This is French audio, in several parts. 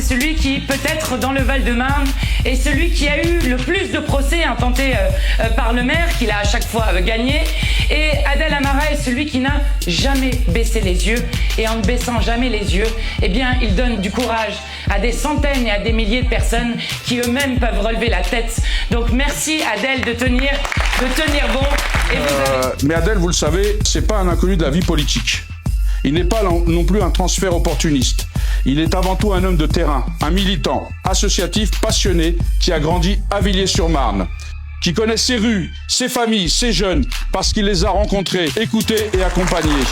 celui qui, peut-être dans le Val-de-Marne, est celui qui a eu le plus de procès intentés par le maire, qu'il a à chaque fois gagné. Et Adel Amara est celui qui n'a jamais baissé les yeux. Et en ne baissant jamais les yeux, eh bien, il donne du courage à des centaines et à des milliers de personnes qui eux-mêmes peuvent relever la tête. Donc merci Adel de tenir bon. Et Mais Adel, vous le savez, c'est pas un inconnu de la vie politique. Il n'est pas non plus un transfert opportuniste. Il est avant tout un homme de terrain, un militant, associatif, passionné, qui a grandi à Villiers-sur-Marne, qui connaît ses rues, ses familles, ses jeunes, parce qu'il les a rencontrés, écoutés et accompagnés.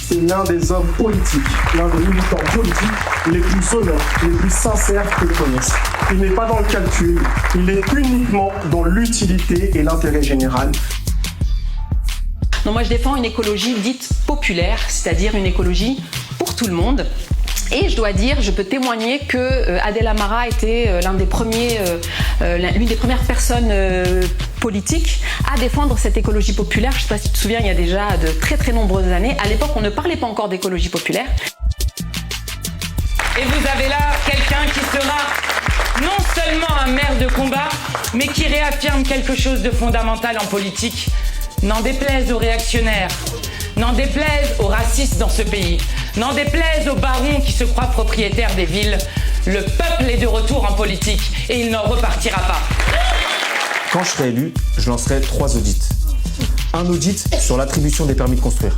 C'est l'un des hommes politiques, l'un des militants politiques les plus honnêtes, les plus sincères que je connaisse. Il n'est pas dans le calcul, il est uniquement dans l'utilité et l'intérêt général. Non, moi je défends une écologie dite populaire, c'est-à-dire une écologie pour tout le monde. Et je dois dire, je peux témoigner que Adel Amara était l'une des premières personnes politiques à défendre cette écologie populaire. Je ne sais pas si tu te souviens, il y a déjà de très très nombreuses années. À l'époque, on ne parlait pas encore d'écologie populaire. Et vous avez là quelqu'un qui sera non seulement un maire de combat, mais qui réaffirme quelque chose de fondamental en politique. N'en déplaise aux réactionnaires, n'en déplaise aux racistes dans ce pays, n'en déplaise aux barons qui se croient propriétaires des villes, le peuple est de retour en politique et il n'en repartira pas. Quand je serai élu, je lancerai 3 audits. Un audit sur l'attribution des permis de construire.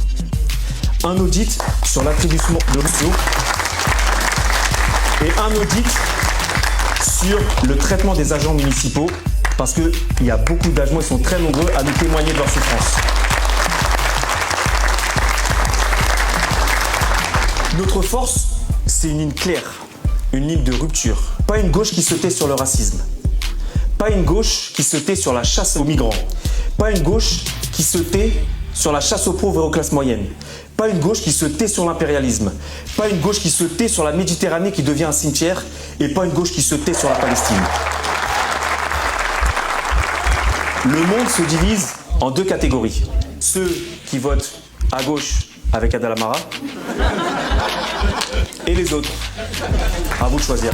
Un audit sur l'attribution de l'eau. Et un audit sur le traitement des agents municipaux, parce qu'il y a beaucoup d'agents, ils sont très nombreux à nous témoigner de leur souffrance. Notre force, c'est une ligne claire, une ligne de rupture. Pas une gauche qui se tait sur le racisme. Pas une gauche qui se tait sur la chasse aux migrants. Pas une gauche qui se tait sur la chasse aux pauvres et aux classes moyennes. Pas une gauche qui se tait sur l'impérialisme. Pas une gauche qui se tait sur la Méditerranée qui devient un cimetière. Et pas une gauche qui se tait sur la Palestine. Le monde se divise en 2 catégories. Ceux qui votent à gauche avec Adel Amara et les autres. À vous de choisir.